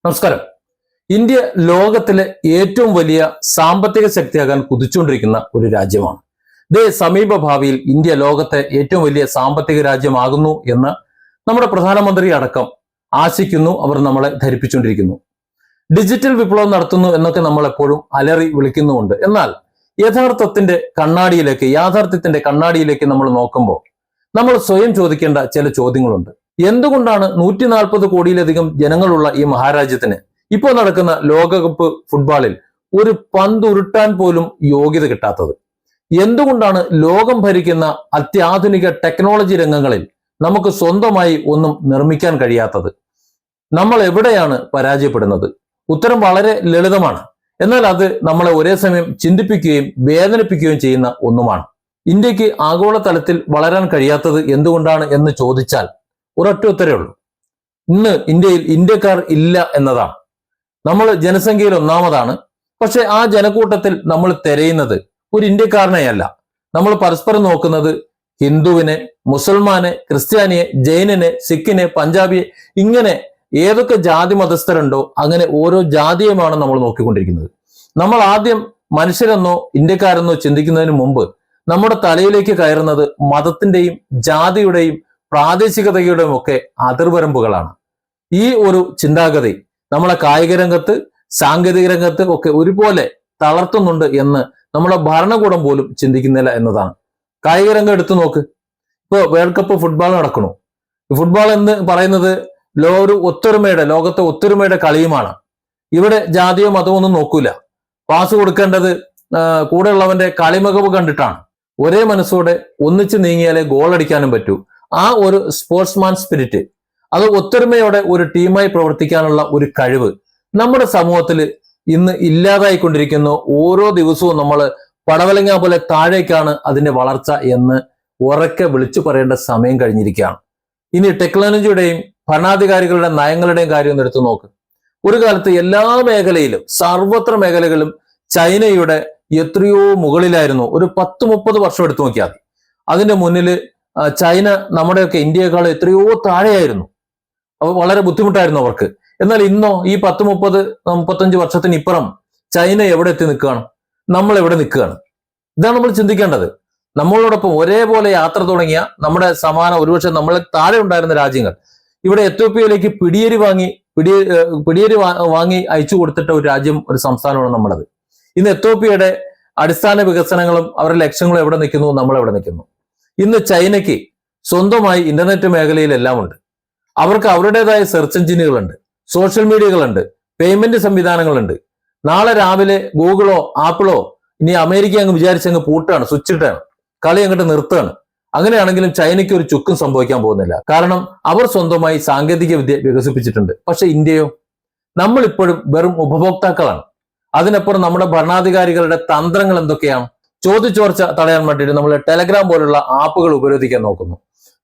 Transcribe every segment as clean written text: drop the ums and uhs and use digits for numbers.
നമസ്കാരം. ഇന്ത്യ ലോകത്തിലെ ഏറ്റവും വലിയ സാമ്പത്തിക ശക്തിയാകാൻ കുതിച്ചുകൊണ്ടിരിക്കുന്ന ഒരു രാജ്യമാണ്. ഇതേ സമീപ ഭാവിയിൽ ഇന്ത്യ ലോകത്തെ ഏറ്റവും വലിയ സാമ്പത്തിക രാജ്യമാകുന്നു എന്ന് നമ്മുടെ പ്രധാനമന്ത്രി അടക്കം ആശിക്കുന്നു. അവർ നമ്മളെ ധരിപ്പിച്ചുകൊണ്ടിരിക്കുന്നു. ഡിജിറ്റൽ വിപ്ലവം നടത്തുന്നു എന്നൊക്കെ നമ്മൾ എപ്പോഴും അലറി വിളിക്കുന്നുമുണ്ട്. എന്നാൽ യാഥാർത്ഥ്യത്തിന്റെ കണ്ണാടിയിലേക്ക് നമ്മൾ നോക്കുമ്പോൾ നമ്മൾ സ്വയം ചോദിക്കേണ്ട ചില ചോദ്യങ്ങളുണ്ട്. എന്തുകൊണ്ടാണ് 140 കോടിയിലധികം ജനങ്ങളുള്ള ഈ മഹാരാജ്യത്തിന് ഇപ്പോൾ നടക്കുന്ന ലോകകപ്പ് ഫുട്ബോളിൽ ഒരു പന്ത് ഉരുട്ടാൻ പോലും യോഗ്യത കിട്ടാത്തത്? എന്തുകൊണ്ടാണ് ലോകം ഭരിക്കുന്ന അത്യാധുനിക ടെക്നോളജി രംഗങ്ങളിൽ നമുക്ക് സ്വന്തമായി ഒന്നും നിർമ്മിക്കാൻ കഴിയാത്തത്? നമ്മൾ എവിടെയാണ് പരാജയപ്പെടുന്നത്? ഉത്തരം വളരെ ലളിതമാണ്. എന്നാൽ അത് നമ്മളെ ഒരേ സമയം ചിന്തിപ്പിക്കുകയും വേദനിപ്പിക്കുകയും ചെയ്യുന്ന ഒന്നുമാണ്. ഇന്ത്യക്ക് ആഗോളതലത്തിൽ വളരാൻ കഴിയാത്തത് എന്തുകൊണ്ടാണ് എന്ന് ചോദിച്ചാൽ ഒരൊറ്റ ഉത്തരേ ഉള്ളൂ. ഇന്ന് ഇന്ത്യയിൽ ഇന്ത്യക്കാർ ഇല്ല എന്നതാണ്. നമ്മൾ ജനസംഖ്യയിൽ ഒന്നാമതാണ്. പക്ഷെ ആ ജനക്കൂട്ടത്തിൽ നമ്മൾ തിരയുന്നത് ഒരു ഇന്ത്യക്കാരനെയല്ല. നമ്മൾ പരസ്പരം നോക്കുന്നത് ഹിന്ദുവിനെ, മുസൽമാനെ, ക്രിസ്ത്യാനിയെ, ജൈനനെ, സിഖിനെ, പഞ്ചാബിയെ, ഇങ്ങനെ ഏതൊക്കെ ജാതി മതസ്ഥരുണ്ടോ അങ്ങനെ ഓരോ ജാതിയുമാണ് നമ്മൾ നോക്കിക്കൊണ്ടിരിക്കുന്നത്. നമ്മൾ ആദ്യം മനുഷ്യരെന്നോ ഇന്ത്യക്കാരെന്നോ ചിന്തിക്കുന്നതിന് മുമ്പ് നമ്മുടെ തലയിലേക്ക് കയറുന്നത് മതത്തിന്റെയും ജാതിയുടെയും പ്രാദേശികതയുടെയും ഒക്കെ അതിർവരമ്പുകളാണ്. ഈ ഒരു ചിന്താഗതി നമ്മളെ കായിക രംഗത്ത്, സാങ്കേതിക രംഗത്ത് ഒക്കെ ഒരുപോലെ തളർത്തുന്നുണ്ട് എന്ന് നമ്മുടെ ഭരണകൂടം പോലും ചിന്തിക്കുന്നില്ല എന്നതാണ്. കായിക രംഗം എടുത്തു നോക്ക്. ഇപ്പോൾ വേൾഡ് കപ്പ് ഫുട്ബോൾ നടക്കണു. ഫുട്ബോൾ എന്ന് പറയുന്നത് ലോകത്തെ ഒത്തൊരുമയുടെ കളിയുമാണ്. ഇവിടെ ജാതിയോ മതമോ ഒന്നും നോക്കൂല. പാസ് കൊടുക്കേണ്ടത് കൂടെയുള്ളവന്റെ കളിമികവ് കണ്ടിട്ടാണ്. ഒരേ മനസ്സോടെ ഒന്നിച്ച് നീങ്ങിയാലേ ഗോൾ അടിക്കാനും പറ്റൂ. ആ ഒരു സ്പോർട്സ്മാൻ സ്പിരിറ്റ്, അത് ഒത്തൊരുമയോടെ ഒരു ടീമായി പ്രവർത്തിക്കാനുള്ള ഒരു കഴിവ് നമ്മുടെ സമൂഹത്തിൽ ഇന്ന് ഇല്ലാതായിക്കൊണ്ടിരിക്കുന്നു. ഓരോ ദിവസവും നമ്മൾ പടവലങ്ങ പോലെ താഴേക്കാണ് അതിന്റെ വളർച്ച എന്ന് ഉറക്കെ വിളിച്ചു പറയേണ്ട സമയം കഴിഞ്ഞിരിക്കുകയാണ്. ഇനി ടെക്നോളജിയുടെയും ഭരണാധികാരികളുടെ നയങ്ങളുടെയും കാര്യം ഒന്ന് എടുത്തു നോക്ക്. ഒരു കാലത്ത് എല്ലാ മേഖലയിലും, സർവത്ര മേഖലകളിലും ചൈനയുടെ എത്രയോ മുകളിലായിരുന്നു. ഒരു 10-30 വർഷം എടുത്തു നോക്കിയാൽ മതി. അതിന്റെ മുന്നിൽ ചൈന നമ്മുടെയൊക്കെ ഇന്ത്യയെക്കാൾ എത്രയോ താഴെയായിരുന്നു. അപ്പോൾ വളരെ ബുദ്ധിമുട്ടായിരുന്നു അവർക്ക്. എന്നാൽ ഇന്നോ ഈ 10-30-35 വർഷത്തിന് ഇപ്പുറം ചൈന എവിടെ എത്തി നിൽക്കുകയാണ്? നമ്മൾ എവിടെ നിൽക്കുകയാണ്? ഇതാണ് നമ്മൾ ചിന്തിക്കേണ്ടത്. നമ്മളോടൊപ്പം ഒരേപോലെ യാത്ര തുടങ്ങിയ നമ്മുടെ സമാന, ഒരുപക്ഷെ നമ്മളെ താഴെ ഉണ്ടായിരുന്ന രാജ്യങ്ങൾ ഇവിടെ എത്യോപ്യയിലേക്ക് പിടിയേരി വാങ്ങി അയച്ചു കൊടുത്തിട്ട ഒരു രാജ്യം, ഒരു സംസ്ഥാനമാണ് നമ്മളത്. ഇന്ന് എത്യോപ്യയുടെ അടിസ്ഥാന വികസനങ്ങളും അവരുടെ ലക്ഷ്യങ്ങളും എവിടെ നിൽക്കുന്നു? നമ്മൾ എവിടെ നിൽക്കുന്നു? ഇന്ന് ചൈനയ്ക്ക് സ്വന്തമായി ഇന്റർനെറ്റ് മേഖലയിലെല്ലാം ഉണ്ട്. അവർക്ക് അവരുടേതായ സെർച്ച് എഞ്ചിനുകളുണ്ട്, സോഷ്യൽ മീഡിയകളുണ്ട്, പേയ്മെന്റ് സംവിധാനങ്ങളുണ്ട്. നാളെ രാവിലെ ഗൂഗിളോ ആപ്പിളോ ഇനി അമേരിക്ക അങ്ങ് വിചാരിച്ചങ്ങ് പൂട്ടാണ്, സ്വിച്ചിട്ടാണ്, കളി അങ്ങോട്ട് നിർത്തുകയാണ്. അങ്ങനെയാണെങ്കിലും ചൈനയ്ക്ക് ഒരു ചുക്കും സംഭവിക്കാൻ പോകുന്നില്ല. കാരണം അവർ സ്വന്തമായി സാങ്കേതിക വിദ്യ വികസിപ്പിച്ചിട്ടുണ്ട്. പക്ഷെ ഇന്ത്യയോ? നമ്മൾ ഇപ്പോഴും വെറും ഉപഭോക്താക്കളാണ്. അതിനപ്പുറം നമ്മുടെ ഭരണാധികാരികളുടെ തന്ത്രങ്ങൾ എന്തൊക്കെയാണ്? ചോദ്യച്ചോർച്ച തടയാൻ വേണ്ടിയിട്ട് നമ്മൾ ടെലഗ്രാം പോലുള്ള ആപ്പുകൾ ഉപരോധിക്കാൻ നോക്കുന്നു.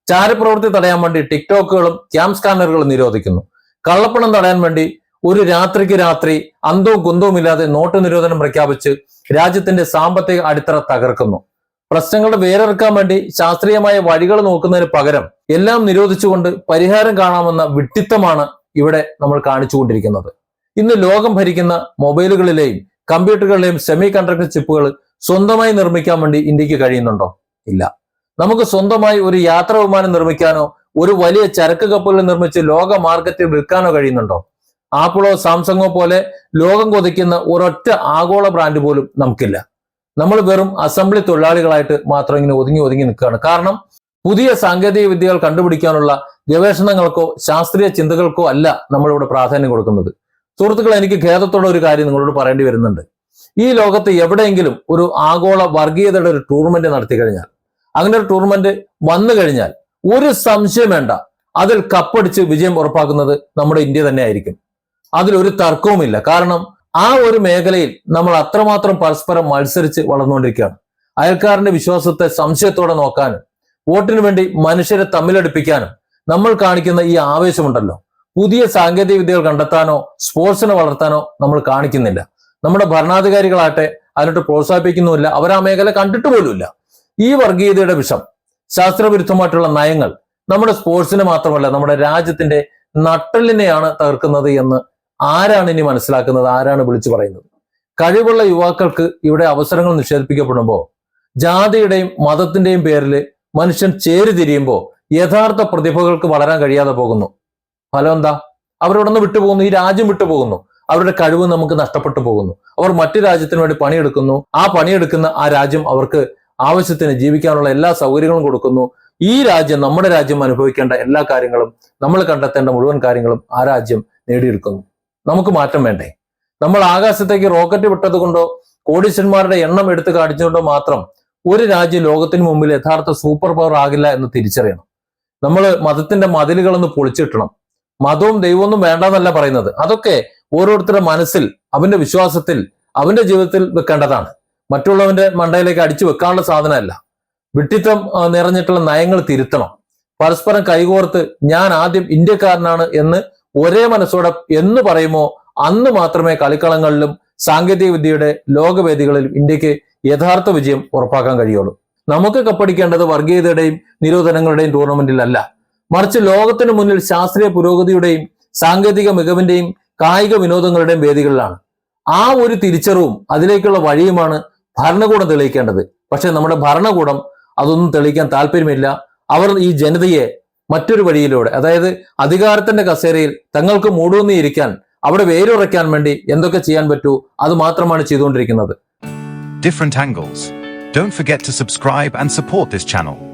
ചാരപ്രവൃത്തി തടയാൻ വേണ്ടി ടിക്ടോക്കുകളും ക്യാം സ്കാനറുകളും നിരോധിക്കുന്നു. കള്ളപ്പണം തടയാൻ വേണ്ടി ഒരു രാത്രിക്ക് രാത്രി അന്തവും കുന്തവും ഇല്ലാതെ നോട്ട് നിരോധനം പ്രഖ്യാപിച്ച് രാജ്യത്തിന്റെ സാമ്പത്തിക അടിത്തറ തകർക്കുന്നു. പ്രശ്നങ്ങളുടെ വേരെറുക്കാൻ വേണ്ടി ശാസ്ത്രീയമായ വഴികൾ നോക്കുന്നതിന് പകരം എല്ലാം നിരോധിച്ചുകൊണ്ട് പരിഹാരം കാണാമെന്ന വിഡ്ഢിത്തമാണ് ഇവിടെ നമ്മൾ കാണിച്ചുകൊണ്ടിരിക്കുന്നത്. ഇന്ന് ലോകം ഭരിക്കുന്ന മൊബൈലുകളിലെയും കമ്പ്യൂട്ടറുകളിലെയും സെമി കണ്ടക്ടർ ചിപ്പുകൾ സ്വന്തമായി നിർമ്മിക്കാൻ വേണ്ടി ഇന്ത്യക്ക് കഴിയുന്നുണ്ടോ? ഇല്ല. നമുക്ക് സ്വന്തമായി ഒരു യാത്രാ വിമാനം നിർമ്മിക്കാനോ ഒരു വലിയ ചരക്ക് കപ്പലുകൾ നിർമ്മിച്ച് ലോക മാർക്കറ്റിൽ വിൽക്കാനോ കഴിയുന്നുണ്ടോ? ആപ്പിളോ സാംസങ്ങോ പോലെ ലോകം കൊതിക്കുന്ന ഒരൊറ്റ ആഗോള ബ്രാൻഡ് പോലും നമുക്കില്ല. നമ്മൾ വെറും അസംബ്ലി തൊഴിലാളികളായിട്ട് മാത്രം ഇങ്ങനെ ഒതുങ്ങി നിൽക്കുകയാണ്. കാരണം പുതിയ സാങ്കേതിക വിദ്യകൾ കണ്ടുപിടിക്കാനുള്ള ഗവേഷണങ്ങൾക്കോ ശാസ്ത്രീയ ചിന്തകൾക്കോ അല്ല നമ്മളിവിടെ പ്രാധാന്യം കൊടുക്കുന്നത്. സുഹൃത്തുക്കളെ, എനിക്ക് ഖേദത്തോടെ ഒരു കാര്യം നിങ്ങളോട് പറയേണ്ടി വരുന്നുണ്ട്. ഈ ലോകത്ത് എവിടെയെങ്കിലും ഒരു ആഗോള വർഗീയതയുടെ ഒരു ടൂർണമെന്റ് നടത്തി കഴിഞ്ഞാൽ, അങ്ങനെ ഒരു ടൂർണമെന്റ് വന്നു കഴിഞ്ഞാൽ ഒരു സംശയം വേണ്ട, അതിൽ കപ്പടിച്ച് വിജയം ഉറപ്പാക്കുന്നത് നമ്മുടെ ഇന്ത്യ തന്നെ ആയിരിക്കും. അതിലൊരു തർക്കവുമില്ല. കാരണം ആ ഒരു മേഖലയിൽ നമ്മൾ അത്രമാത്രം പരസ്പരം മത്സരിച്ച് വളർന്നുകൊണ്ടിരിക്കുകയാണ്. അയൽക്കാരന്റെ വിശ്വാസത്തെ സംശയത്തോടെ നോക്കാനും വോട്ടിനു വേണ്ടി മനുഷ്യരെ തമ്മിലടിപ്പിക്കാനും നമ്മൾ കാണിക്കുന്ന ഈ ആവേശമുണ്ടല്ലോ, പുതിയ സാങ്കേതിക വിദ്യകൾ കണ്ടെത്താനോ സ്പോർട്സിനെ വളർത്താനോ നമ്മൾ കാണിക്കുന്നില്ല. നമ്മുടെ ഭരണാധികാരികളാട്ടെ അതിനോട്ട് പ്രോത്സാഹിപ്പിക്കുന്നുമില്ല. അവർ ആ മേഖല കണ്ടിട്ട് പോലുമില്ല. ഈ വർഗീയതയുടെ വിഷം, ശാസ്ത്രവിരുദ്ധമായിട്ടുള്ള നയങ്ങൾ നമ്മുടെ സ്പോർട്സിനെ മാത്രമല്ല നമ്മുടെ രാജ്യത്തിന്റെ നട്ടെല്ലിനെയാണ് തകർക്കുന്നത് എന്ന് ആരാണ് ഇനി മനസ്സിലാക്കുന്നത്? ആരാണ് വിളിച്ചു പറയുന്നത്? കഴിവുള്ള യുവാക്കൾക്ക് ഇവിടെ അവസരങ്ങൾ നിഷേധിക്കപ്പെടുമ്പോൾ ജാതിയുടെയും മതത്തിന്റെയും പേരിൽ മനുഷ്യൻ ചേരിതിരിയുമ്പോൾ യഥാർത്ഥ പ്രതിഭകൾക്ക് വളരാൻ കഴിയാതെ പോകുന്നു. ഫലം എന്താ? അവരവിടെ നിന്ന് വിട്ടുപോകുന്നു, ഈ രാജ്യം വിട്ടുപോകുന്നു. അവരുടെ കഴിവ് നമുക്ക് നഷ്ടപ്പെട്ടു പോകുന്നു. അവർ മറ്റു രാജ്യത്തിന് വേണ്ടി പണിയെടുക്കുന്നു. ആ പണിയെടുക്കുന്ന ആ രാജ്യം അവർക്ക് ആവശ്യത്തിന് ജീവിക്കാനുള്ള എല്ലാ സൗകര്യങ്ങളും കൊടുക്കുന്നു. ഈ രാജ്യം, നമ്മുടെ രാജ്യം അനുഭവിക്കേണ്ട എല്ലാ കാര്യങ്ങളും, നമ്മൾ കണ്ടെത്തേണ്ട മുഴുവൻ കാര്യങ്ങളും ആ രാജ്യം നേടിയെടുക്കുന്നു. നമുക്ക് മാറ്റം വേണ്ടേ? നമ്മൾ ആകാശത്തേക്ക് റോക്കറ്റ് വിട്ടത് കൊണ്ടോ കോടീശ്വരന്മാരുടെ എണ്ണം എടുത്ത് കാണിച്ചുകൊണ്ടോ മാത്രം ഒരു രാജ്യം ലോകത്തിന് മുമ്പിൽ യഥാർത്ഥ സൂപ്പർ പവർ ആകില്ല എന്ന് തിരിച്ചറിയണം. നമ്മൾ മതത്തിന്റെ മതിലുകളൊന്ന് പൊളിച്ചിട്ടണം. മതവും ദൈവമൊന്നും വേണ്ടെന്നല്ല പറയുന്നത്. അതൊക്കെ ഓരോരുത്തരുടെ മനസ്സിൽ, അവന്റെ വിശ്വാസത്തിൽ, അവന്റെ ജീവിതത്തിൽ വെക്കേണ്ടതാണ്. മറ്റുള്ളവന്റെ മണ്ടയിലേക്ക് അടിച്ചു വെക്കാനുള്ള സാധനമല്ല. വിഡ്ഢിത്തം നിറഞ്ഞിട്ടുള്ള നയങ്ങൾ തിരുത്തണം. പരസ്പരം കൈകോർത്ത് ഞാൻ ആദ്യം ഇന്ത്യക്കാരനാണ് എന്ന് ഒരേ മനസ്സോടെ എന്ന് പറയുമോ അന്ന് മാത്രമേ കളിക്കളങ്ങളിലും സാങ്കേതിക വിദ്യയുടെ ലോകവേദികളിലും ഇന്ത്യക്ക് യഥാർത്ഥ വിജയം ഉറപ്പാക്കാൻ കഴിയുള്ളൂ. നമുക്ക് കപ്പടിക്കേണ്ടത് വർഗീയതയുടെയും നിരോധനങ്ങളുടെയും ടൂർണമെന്റിലല്ല, മറിച്ച് ലോകത്തിന് മുന്നിൽ ശാസ്ത്രീയ പുരോഗതിയുടെയും സാങ്കേതിക മികവിന്റെയും കായിക വിനോദങ്ങളുടെയും വേദികളിലാണ്. ആ ഒരു തിരിച്ചറിവും അതിലേക്കുള്ള വഴിയുമാണ് ഭരണകൂടം തെളിയിക്കേണ്ടത്. പക്ഷെ നമ്മുടെ ഭരണകൂടം അതൊന്നും തെളിയിക്കാൻ താല്പര്യമില്ല. അവർ ഈ ജനതയെ മറ്റൊരു വഴിയിലൂടെ, അതായത് അധികാരത്തിന്റെ കസേരയിൽ തങ്ങൾക്ക് മൂടുന്നിരിക്കാൻ, അവിടെ വേരുറയ്ക്കാൻ വേണ്ടി എന്തൊക്കെ ചെയ്യാൻ പറ്റൂ അത് മാത്രമാണ് ചെയ്തുകൊണ്ടിരിക്കുന്നത്. Different angles. Don't forget to subscribe and support this channel.